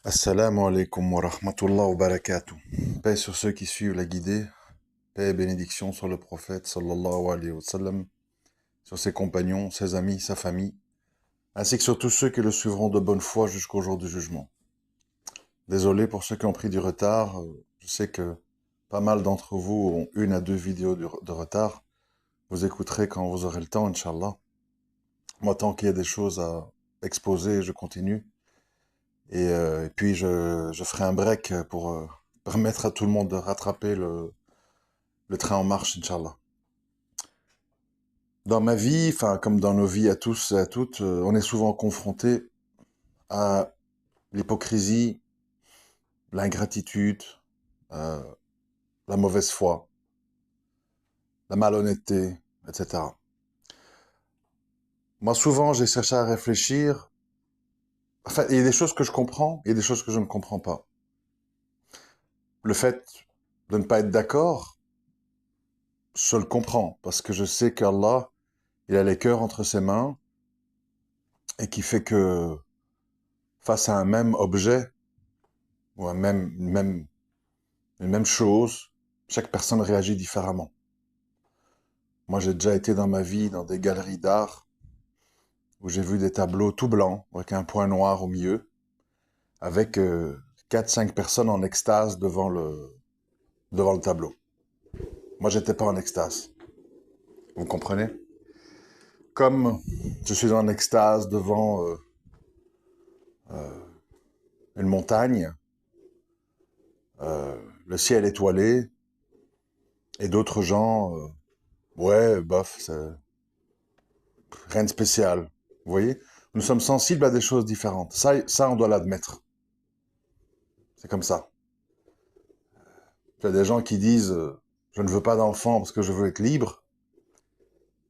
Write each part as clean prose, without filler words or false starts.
Assalamu alaikum wa rahmatullah wa barakatuh. Paix sur ceux qui suivent la guidée, paix et bénédiction sur le prophète sallallahu alayhi wa sallam, sur ses compagnons, ses amis, sa famille, ainsi que sur tous ceux qui le suivront de bonne foi jusqu'au jour du jugement. Désolé pour ceux qui ont pris du retard, je sais que pas mal d'entre vous ont une à deux vidéos de retard. Vous écouterez quand vous aurez le temps, Inch'Allah. Moi, tant qu'il y a des choses à exposer, je continue. Et puis, je ferai un break pour permettre à tout le monde de rattraper le train en marche, Inch'Allah. Dans ma vie, enfin, comme dans nos vies à tous et à toutes, on est souvent confronté à l'hypocrisie, l'ingratitude, euh, la mauvaise foi, la malhonnêteté, etc. Moi, souvent, j'ai cherché à réfléchir. Enfin, il y a des choses que je comprends, il y a des choses que je ne comprends pas. Le fait de ne pas être d'accord, je le comprends, parce que je sais qu'Allah, il a les cœurs entre ses mains, et qui fait que face à un même objet, ou une même chose, chaque personne réagit différemment. Moi, j'ai déjà été dans ma vie dans des galeries d'art, où j'ai vu des tableaux tout blancs, avec un point noir au milieu, avec 4-5 personnes en extase devant le tableau. Moi, j'étais pas en extase. Vous comprenez? Comme je suis en extase devant une montagne, le ciel étoilé, et d'autres gens, ouais, bof, c'est rien de spécial. Vous voyez? Nous sommes sensibles à des choses différentes. Ça on doit l'admettre. C'est comme ça. Il y a des gens qui disent je ne veux pas d'enfants parce que je veux être libre.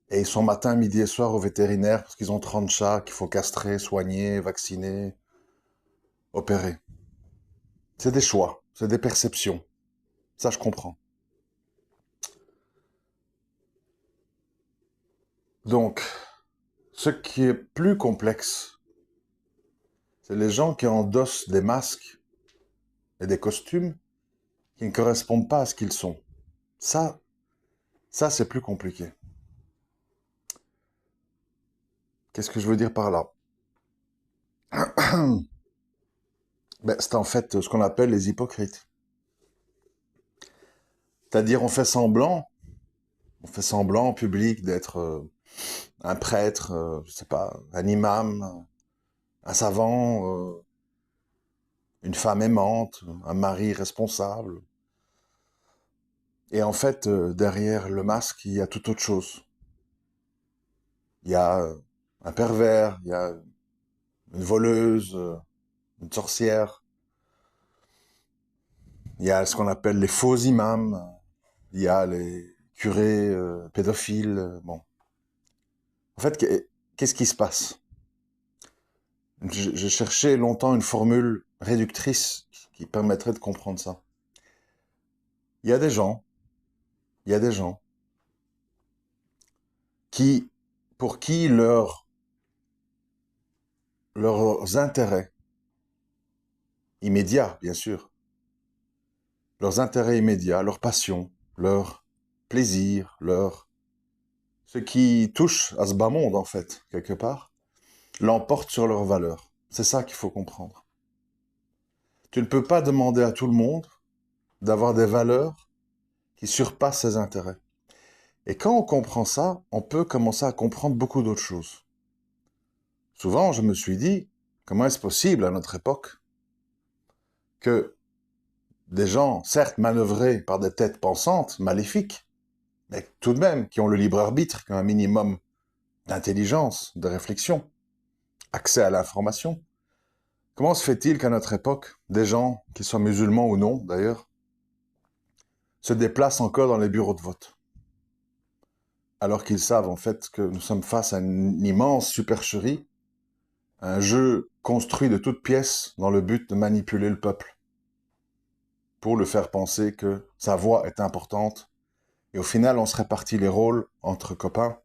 Et ils sont matin, midi et soir au vétérinaire parce qu'ils ont 30 chats qu'il faut castrer, soigner, vacciner, opérer. C'est des choix, c'est des perceptions. Ça, je comprends. Donc, ce qui est plus complexe, c'est les gens qui endossent des masques et des costumes qui ne correspondent pas à ce qu'ils sont. Ça, ça c'est plus compliqué. Qu'est-ce que je veux dire par là? Ben, c'est en fait ce qu'on appelle les hypocrites. C'est-à-dire on fait semblant en public d'être un prêtre, je sais pas, un imam, un savant, une femme aimante, un mari responsable. Et en fait, derrière le masque, il y a tout autre chose. Il y a un pervers, il y a une voleuse, une sorcière, il y a ce qu'on appelle les faux imams, il y a les curés pédophiles. Bon. En fait, qu'est-ce qui se passe? J'ai cherché longtemps une formule réductrice qui permettrait de comprendre ça. Il y a des gens, il y a des gens qui, pour qui leurs intérêts immédiats, bien sûr, leurs intérêts immédiats, leurs passions, leurs plaisirs, ce qui touche à ce bas monde, en fait, quelque part, l'emporte sur leurs valeurs. C'est ça qu'il faut comprendre. Tu ne peux pas demander à tout le monde d'avoir des valeurs qui surpassent ses intérêts. Et quand on comprend ça, on peut commencer à comprendre beaucoup d'autres choses. Souvent, je me suis dit, comment est-ce possible à notre époque que des gens, certes manœuvrés par des têtes pensantes, maléfiques, mais tout de même qui ont le libre arbitre, qui ont un minimum d'intelligence, de réflexion, accès à l'information. Comment se fait-il qu'à notre époque, des gens, qui soient musulmans ou non d'ailleurs, se déplacent encore dans les bureaux de vote, alors qu'ils savent en fait que nous sommes face à une immense supercherie, un jeu construit de toutes pièces dans le but de manipuler le peuple, pour le faire penser que sa voix est importante, et au final on se répartit les rôles entre copains,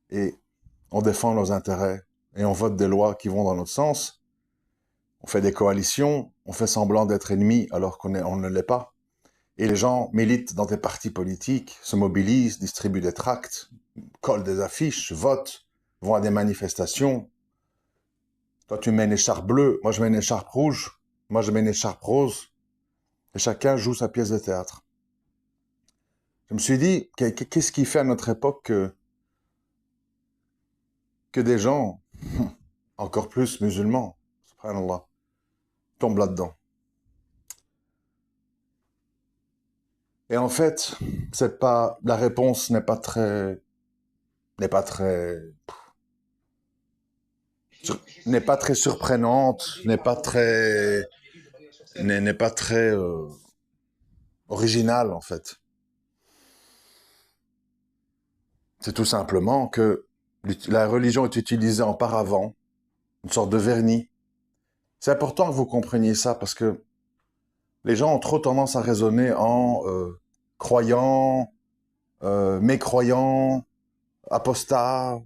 et on défend nos intérêts, et on vote des lois qui vont dans notre sens, On fait des coalitions, on fait semblant d'être ennemis alors on ne l'est pas. Et les gens militent dans des partis politiques, se mobilisent, distribuent des tracts, collent des affiches, votent, vont à des manifestations. Toi, tu mets une écharpe bleue, moi je mets une écharpe rouge, moi je mets une écharpe rose, et chacun joue sa pièce de théâtre. Je me suis dit, qu'est-ce qui fait à notre époque que des gens, encore plus musulmans, subhanallah, tombent là-dedans. Et en fait, la réponse n'est pas très, n'est pas très surprenante, n'est pas très originale en fait. C'est tout simplement que la religion est utilisée en paravent, une sorte de vernis. C'est important que vous compreniez ça parce que les gens ont trop tendance à raisonner en croyants, mécroyants, apostats.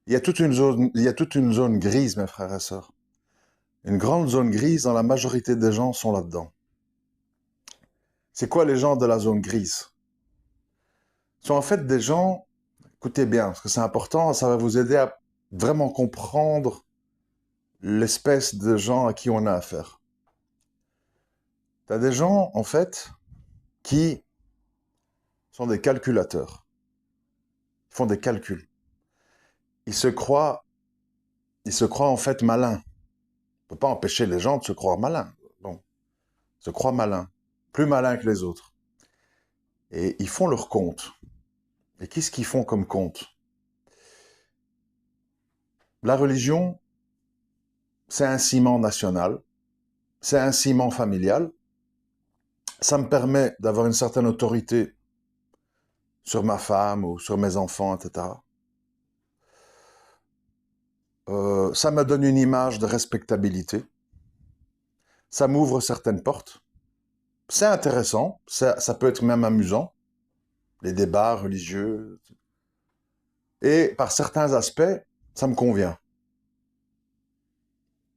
Il y a toute une zone grise, mes frères et sœurs. Une grande zone grise dont la majorité des gens sont là-dedans. C'est quoi les gens de la zone grise? Ce sont en fait des gens, écoutez bien, parce que c'est important, ça va vous aider à vraiment comprendre l'espèce de gens à qui on a affaire. Tu as des gens, en fait, qui sont des calculateurs. Ils font des calculs. Ils se croient en fait malins. On ne peut pas empêcher les gens de se croire malins. Bon, ils se croient malins, plus malins que les autres. Et ils font leur compte. Et qu'est-ce qu'ils font comme compte? La religion, c'est un ciment national, c'est un ciment familial. Ça me permet d'avoir une certaine autorité sur ma femme ou sur mes enfants, etc. Ça me donne une image de respectabilité. Ça m'ouvre certaines portes. C'est intéressant, ça peut être même amusant, les débats religieux. Et par certains aspects, ça me convient.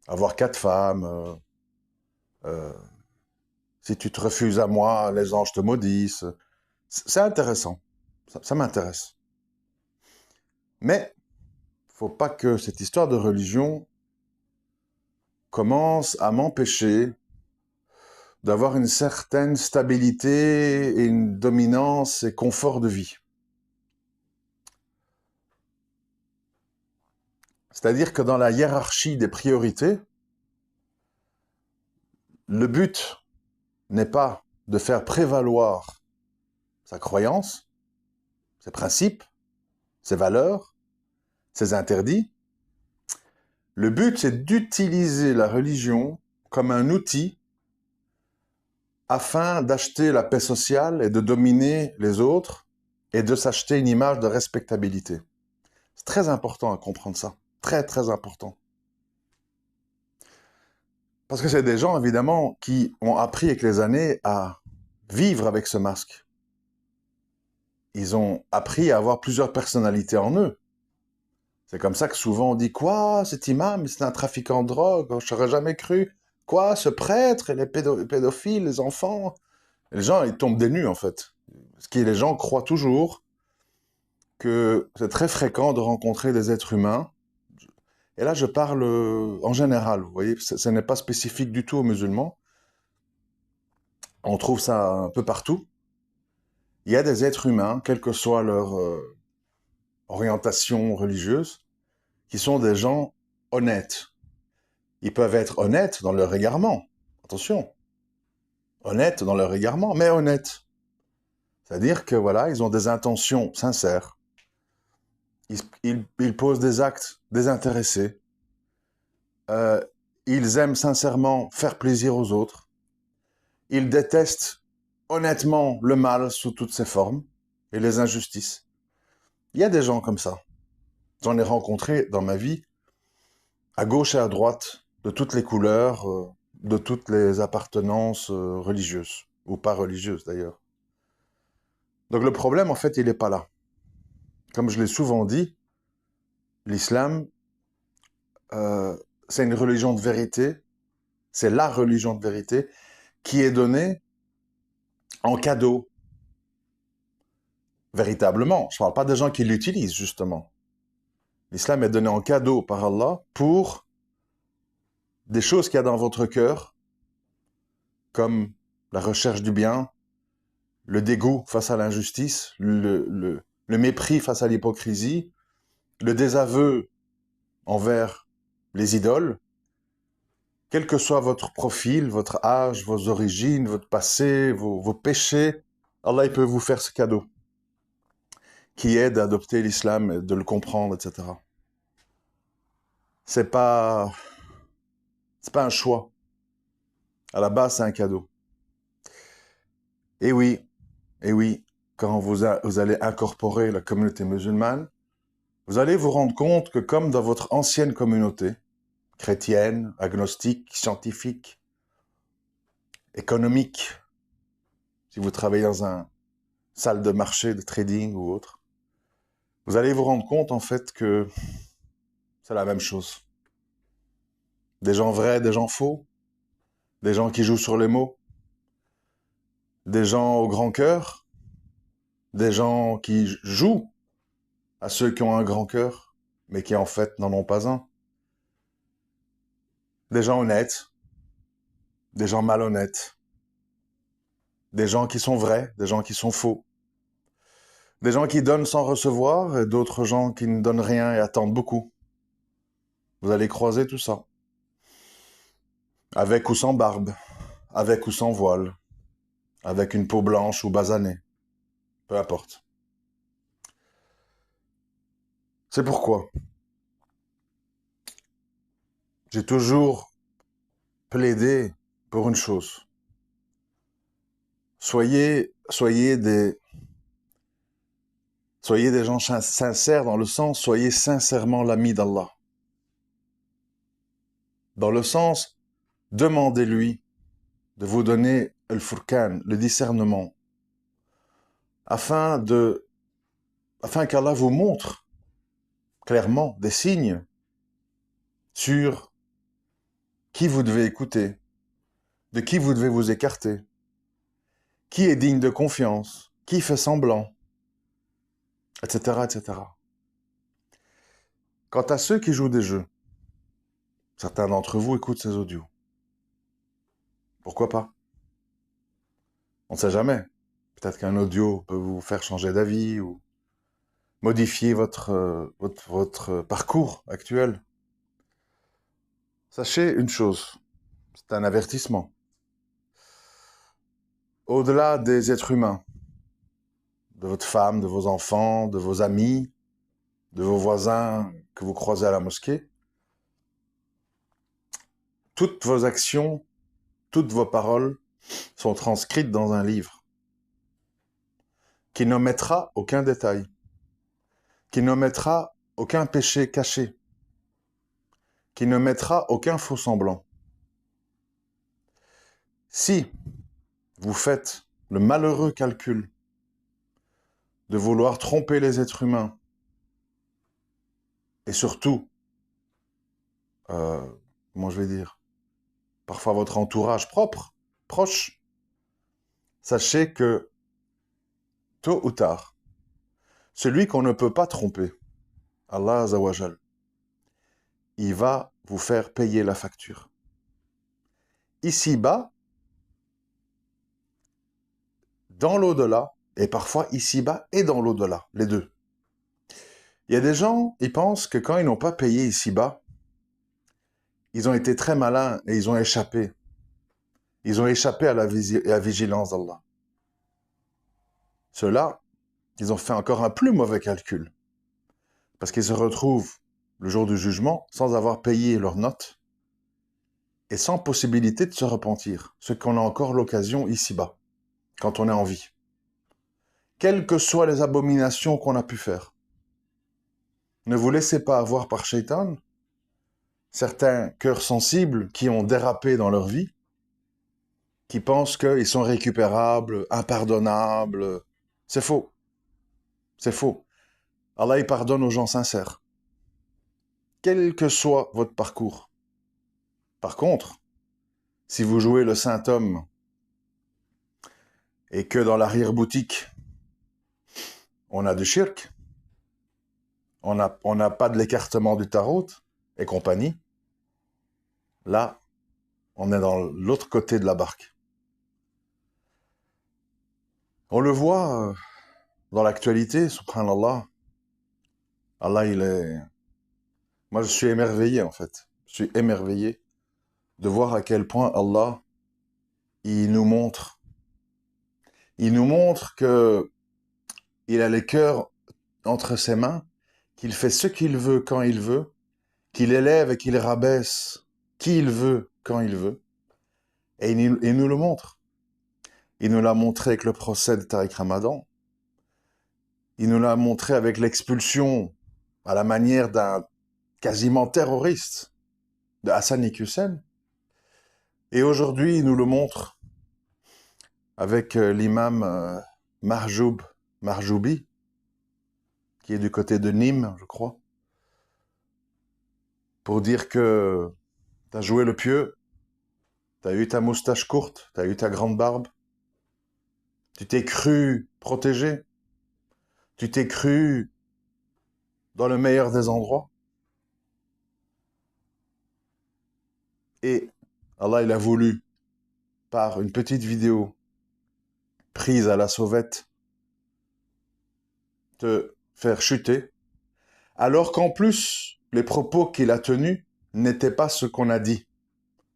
Avoir 4 femmes, euh, si tu te refuses à moi, les anges te maudissent. C'est intéressant, ça m'intéresse. Mais faut pas que cette histoire de religion commence à m'empêcher d'avoir une certaine stabilité et une dominance et confort de vie. C'est-à-dire que dans la hiérarchie des priorités, le but n'est pas de faire prévaloir sa croyance, ses principes, ses valeurs, ses interdits. Le but, c'est d'utiliser la religion comme un outil afin d'acheter la paix sociale et de dominer les autres et de s'acheter une image de respectabilité. C'est très important à comprendre ça. Très, très important. Parce que c'est des gens, évidemment, qui ont appris avec les années à vivre avec ce masque. Ils ont appris à avoir plusieurs personnalités en eux. C'est comme ça que souvent on dit « Quoi, cet imam, c'est un trafiquant de drogue, je n'aurais jamais cru. Quoi, ce prêtre, et les pédophiles, les enfants ?» Les gens, ils tombent des nues, en fait. Parce que les gens croient toujours que c'est très fréquent de rencontrer des êtres humains. Et là, je parle en général, vous voyez, ce n'est pas spécifique du tout aux musulmans. On trouve ça un peu partout. Il y a des êtres humains, quelle que soit leur orientation religieuse, qui sont des gens honnêtes. Ils peuvent être honnêtes dans leur égarement. Attention. Honnêtes dans leur égarement, mais honnêtes. C'est-à-dire que voilà, ils ont des intentions sincères. Ils posent des actes désintéressés. Euh, ils aiment sincèrement faire plaisir aux autres. Ils détestent honnêtement le mal sous toutes ses formes et les injustices. Il y a des gens comme ça. J'en ai rencontré dans ma vie, à gauche et à droite, de toutes les couleurs, de toutes les appartenances religieuses, ou pas religieuses d'ailleurs. Donc le problème, en fait, il n'est pas là. Comme je l'ai souvent dit, l'islam, c'est une religion de vérité, c'est la religion de vérité qui est donnée en cadeau, véritablement. Je ne parle pas des gens qui l'utilisent, justement. L'islam est donné en cadeau par Allah pour des choses qu'il y a dans votre cœur, comme la recherche du bien, le dégoût face à l'injustice, le mépris face à l'hypocrisie, le désaveu envers les idoles, quel que soit votre profil, votre âge, vos origines, votre passé, vos péchés, Allah il peut vous faire ce cadeau qui aide à adopter l'islam, de le comprendre, etc. C'est pas, c'est pas un choix. À la base, c'est un cadeau. Et oui, et oui, quand vous allez incorporer la communauté musulmane, vous allez vous rendre compte que comme dans votre ancienne communauté, chrétienne, agnostique, scientifique, économique, si vous travaillez dans une salle de marché, de trading ou autre, vous allez vous rendre compte en fait que c'est la même chose. Des gens vrais, des gens faux, des gens qui jouent sur les mots, des gens au grand cœur, des gens qui jouent à ceux qui ont un grand cœur, mais qui en fait n'en ont pas un. Des gens honnêtes, des gens malhonnêtes, des gens qui sont vrais, des gens qui sont faux, des gens qui donnent sans recevoir et d'autres gens qui ne donnent rien et attendent beaucoup. Vous allez croiser tout ça. Avec ou sans barbe, avec ou sans voile, avec une peau blanche ou basanée, peu importe. C'est pourquoi j'ai toujours plaidé pour une chose. Soyez des gens sincères dans le sens, soyez sincèrement l'ami d'Allah. Dans le sens, demandez-lui de vous donner le furqan, le discernement, afin qu'Allah vous montre clairement des signes sur qui vous devez écouter, de qui vous devez vous écarter, qui est digne de confiance, qui fait semblant, etc., etc. Quant à ceux qui jouent des jeux, certains d'entre vous écoutent ces audios. Pourquoi pas? On ne sait jamais. Peut-être qu'un audio peut vous faire changer d'avis ou modifier votre parcours actuel. Sachez une chose, c'est un avertissement. Au-delà des êtres humains, de votre femme, de vos enfants, de vos amis, de vos voisins que vous croisez à la mosquée, toutes vos actions, toutes vos paroles sont transcrites dans un livre qui n'omettra aucun détail, qui n'omettra aucun péché caché, qui ne mettra aucun faux semblant. Si vous faites le malheureux calcul de vouloir tromper les êtres humains et surtout, comment je vais dire, parfois votre entourage proche, sachez que tôt ou tard, celui qu'on ne peut pas tromper, Allah Azawajal, il va vous faire payer la facture. Ici-bas, dans l'au-delà, et parfois ici-bas et dans l'au-delà, les deux. Il y a des gens, ils pensent que quand ils n'ont pas payé ici-bas, ils ont été très malins et ils ont échappé. Ils ont échappé à la vigilance d'Allah. Ceux-là, ils ont fait encore un plus mauvais calcul. Parce qu'ils se retrouvent le jour du jugement sans avoir payé leurs notes et sans possibilité de se repentir, ce qu'on a encore l'occasion ici-bas, quand on est en vie. Quelles que soient les abominations qu'on a pu faire, ne vous laissez pas avoir par Shaitan, certains cœurs sensibles qui ont dérapé dans leur vie, qui pensent qu'ils sont récupérables, impardonnables. C'est faux. C'est faux. Allah, il pardonne aux gens sincères. Quel que soit votre parcours. Par contre, si vous jouez le saint homme et que dans l'arrière-boutique, on a du shirk, on n'a pas de l'écartement du tarot et compagnie, là, on est dans l'autre côté de la barque. On le voit dans l'actualité, subhanallah. Allah, il est... Moi, je suis émerveillé, en fait. Je suis émerveillé de voir à quel point Allah, il nous montre. Il nous montre que il a les cœurs entre ses mains, qu'il fait ce qu'il veut quand il veut, qu'il élève et qu'il rabaisse qui il veut quand il veut. Et il nous le montre. Il nous l'a montré avec le procès de Tariq Ramadan. Il nous l'a montré avec l'expulsion à la manière d'un quasiment terroriste de Hassan Iqiyoussen. Et aujourd'hui, il nous le montre avec l'imam Marjoubi, qui est du côté de Nîmes, je crois, pour dire que t'as joué le pieux, t'as eu ta moustache courte, t'as eu ta grande barbe, tu t'es cru protégé, tu t'es cru dans le meilleur des endroits. Et Allah, il a voulu, par une petite vidéo prise à la sauvette, te faire chuter, alors qu'en plus, les propos qu'il a tenus n'étaient pas ce qu'on a dit.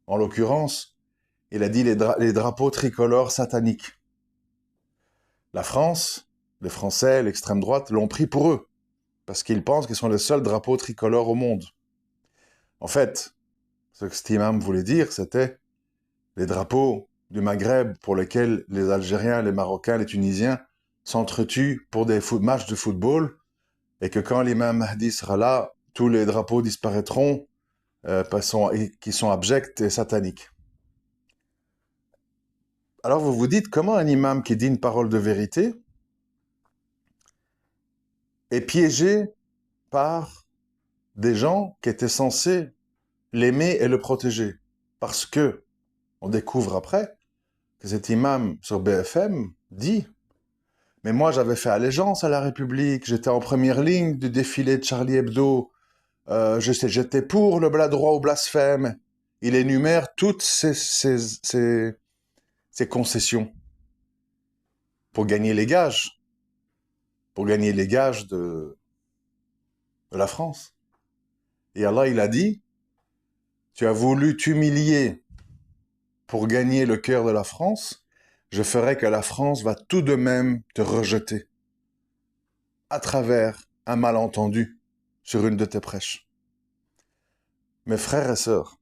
En l'occurrence, il a dit les drapeaux tricolores sataniques. La France, les Français, l'extrême droite l'ont pris pour eux, parce qu'ils pensent qu'ils sont les seuls drapeaux tricolores au monde. En fait, ce que cet imam voulait dire, c'était les drapeaux du Maghreb pour lesquels les Algériens, les Marocains, les Tunisiens s'entretuent pour des matchs de football, et que quand l'imam Mahdi sera là, tous les drapeaux disparaîtront, qui sont abjects et sataniques. Alors vous vous dites, comment un imam qui dit une parole de vérité est piégé par des gens qui étaient censés l'aimer et le protéger? Parce que on découvre après que cet imam sur BFM dit « Mais moi j'avais fait allégeance à la République, j'étais en première ligne du défilé de Charlie Hebdo, j'étais pour le droit au blasphème. » Il énumère toutes ces concessions pour gagner les gages, de la France. Et Allah, il a dit, tu as voulu t'humilier pour gagner le cœur de la France, je ferai que la France va tout de même te rejeter à travers un malentendu sur une de tes prêches. Mes frères et sœurs,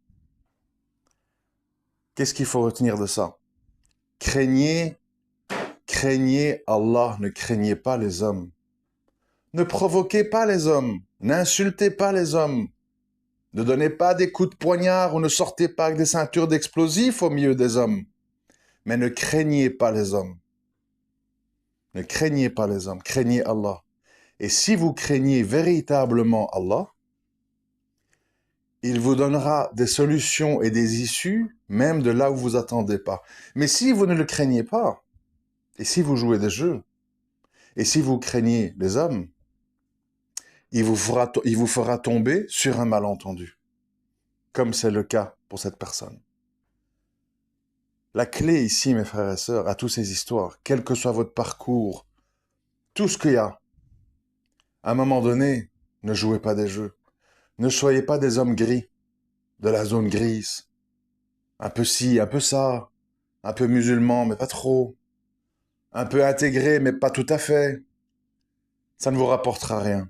qu'est-ce qu'il faut retenir de ça? Craignez Allah, ne craignez pas les hommes. Ne provoquez pas les hommes, n'insultez pas les hommes. Ne donnez pas des coups de poignard ou ne sortez pas avec des ceintures d'explosifs au milieu des hommes. Mais ne craignez pas les hommes. Ne craignez pas les hommes, craignez Allah. Et si vous craignez véritablement Allah, il vous donnera des solutions et des issues, même de là où vous attendez pas. Mais si vous ne le craignez pas, et si vous jouez des jeux, et si vous craignez les hommes, il vous fera tomber sur un malentendu, comme c'est le cas pour cette personne. La clé ici, mes frères et sœurs, à toutes ces histoires, quel que soit votre parcours, tout ce qu'il y a, à un moment donné, ne jouez pas des jeux. Ne soyez pas des hommes gris, de la zone grise. Un peu ci, un peu ça, un peu musulman, mais pas trop. Un peu intégré, mais pas tout à fait. Ça ne vous rapportera rien.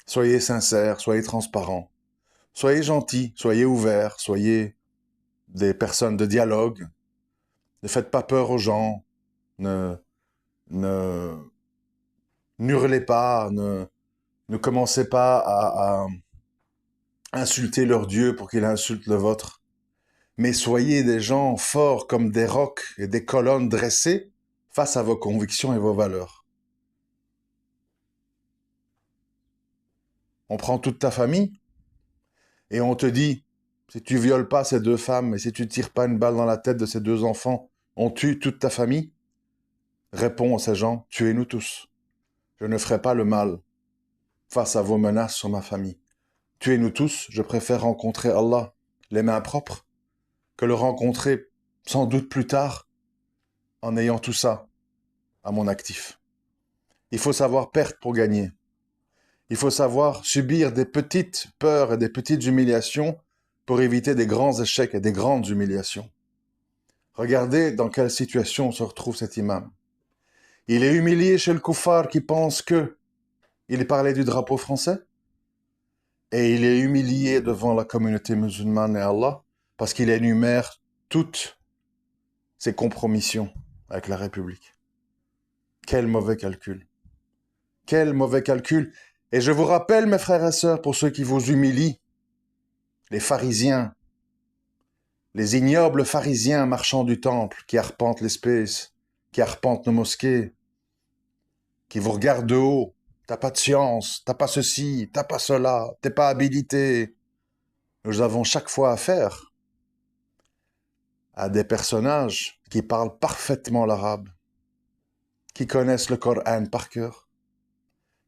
Soyez sincères, soyez transparents. Soyez gentils, soyez ouverts, soyez des personnes de dialogue. Ne faites pas peur aux gens. Ne n'hurlez pas, ne commencez pas à insulter leur Dieu pour qu'il insulte le vôtre. Mais soyez des gens forts comme des rocs et des colonnes dressées face à vos convictions et vos valeurs. On prend toute ta famille et on te dit, si tu violes pas ces deux femmes et si tu tires pas une balle dans la tête de ces deux enfants, on tue toute ta famille? Réponds à ces gens, tuez-nous tous. Je ne ferai pas le mal face à vos menaces sur ma famille. Tuez-nous tous, je préfère rencontrer Allah, les mains propres, que le rencontrer sans doute plus tard en ayant tout ça à mon actif. Il faut savoir perdre pour gagner. Il faut savoir subir des petites peurs et des petites humiliations pour éviter des grands échecs et des grandes humiliations. Regardez dans quelle situation se retrouve cet imam. Il est humilié chez le koufar qui pense que il parlait du drapeau français et il est humilié devant la communauté musulmane et Allah parce qu'il énumère toutes ses compromissions avec la République. Quel mauvais calcul. Quel mauvais calcul. Et je vous rappelle, mes frères et sœurs, pour ceux qui vous humilient, les pharisiens, les ignobles pharisiens marchands du temple qui arpentent l'espace, qui arpentent nos mosquées, qui vous regardent de haut. T'as pas de science, t'as pas ceci, t'as pas cela, t'es pas habilité. Nous avons chaque fois affaire à des personnages qui parlent parfaitement l'arabe, qui connaissent le Coran par cœur,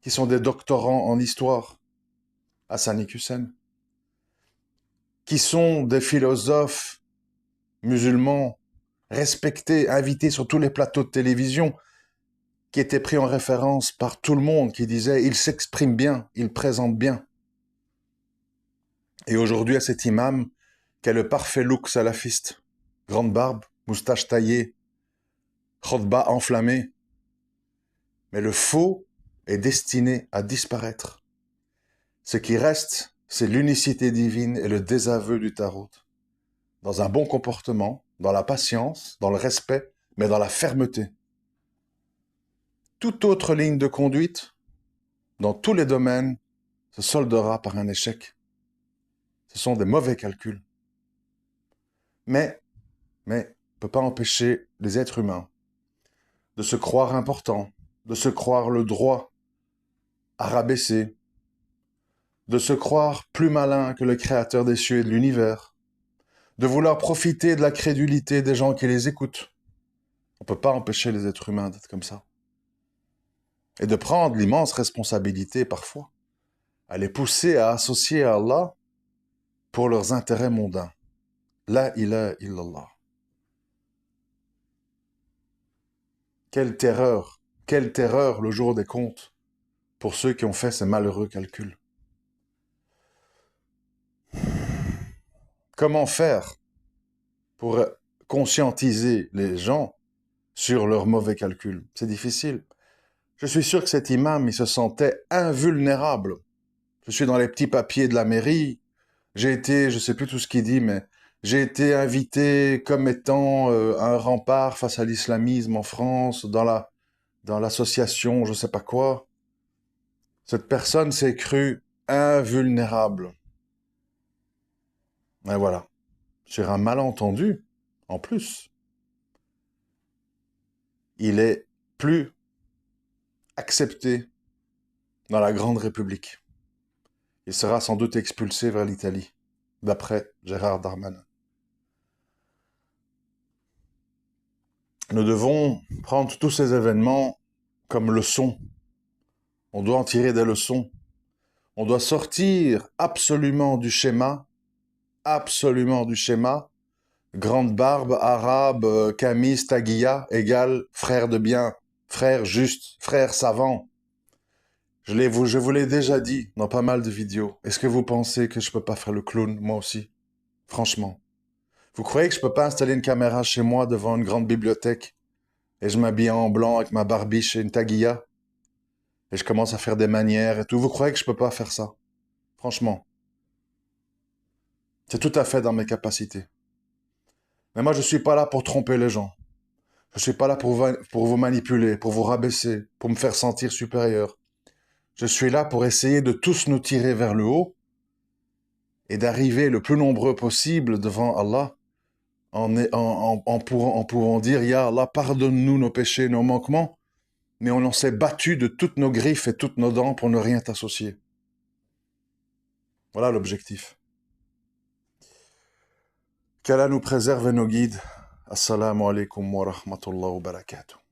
qui sont des doctorants en histoire, Hassani Hussein, qui sont des philosophes musulmans respectés, invités sur tous les plateaux de télévision, qui étaient pris en référence par tout le monde, qui disait « il s'exprime bien, il présente bien ». Et aujourd'hui, à cet imam, qui a le parfait look salafiste, grande barbe, moustache taillée, khotba enflammée, mais le faux est destiné à disparaître. Ce qui reste, c'est l'unicité divine et le désaveu du tarot. Dans un bon comportement, dans la patience, dans le respect, mais dans la fermeté. Toute autre ligne de conduite, dans tous les domaines, se soldera par un échec. Ce sont des mauvais calculs. Mais, on ne peut pas empêcher les êtres humains de se croire importants, de se croire le droit à rabaisser, de se croire plus malin que le créateur des cieux et de l'univers, de vouloir profiter de la crédulité des gens qui les écoutent. On ne peut pas empêcher les êtres humains d'être comme ça. Et de prendre l'immense responsabilité parfois, à les pousser à associer à Allah pour leurs intérêts mondains. La ilaha illallah. Quelle terreur le jour des comptes pour ceux qui ont fait ces malheureux calculs. Comment faire pour conscientiser les gens sur leurs mauvais calculs? C'est difficile. Je suis sûr que cet imam, il se sentait invulnérable. Je suis dans les petits papiers de la mairie. J'ai été, je sais plus tout ce qu'il dit, mais j'ai été invité comme étant un rempart face à l'islamisme en France, dans l'association, je sais pas quoi. Cette personne s'est crue invulnérable. Et voilà. Sur un malentendu, en plus, il est plus accepté dans la Grande République. Il sera sans doute expulsé vers l'Italie, d'après Gérard Darmanin. Nous devons prendre tous ces événements comme leçons. On doit en tirer des leçons. On doit sortir absolument du schéma, grande barbe, arabe, camis, taguilla, égale frère de bien, frère juste, frère savant. Je vous l'ai déjà dit dans pas mal de vidéos. Est-ce que vous pensez que je peux pas faire le clown, moi aussi? Franchement. Vous croyez que je peux pas installer une caméra chez moi devant une grande bibliothèque et je m'habille en blanc avec ma barbiche et une taguilla et je commence à faire des manières et tout? Vous croyez que je peux pas faire ça? Franchement. C'est tout à fait dans mes capacités. Mais moi, je suis pas là pour tromper les gens. Je suis pas là pour vous manipuler, pour vous rabaisser, pour me faire sentir supérieur. Je suis là pour essayer de tous nous tirer vers le haut et d'arriver le plus nombreux possible devant Allah en pouvant dire « Ya Allah, pardonne-nous nos péchés, nos manquements », mais on en s'est battu de toutes nos griffes et toutes nos dents pour ne rien t'associer. Voilà l'objectif. Qu'Allah nous préserve et nous guide. Assalamu alaikum wa rahmatullahi wa barakatuh.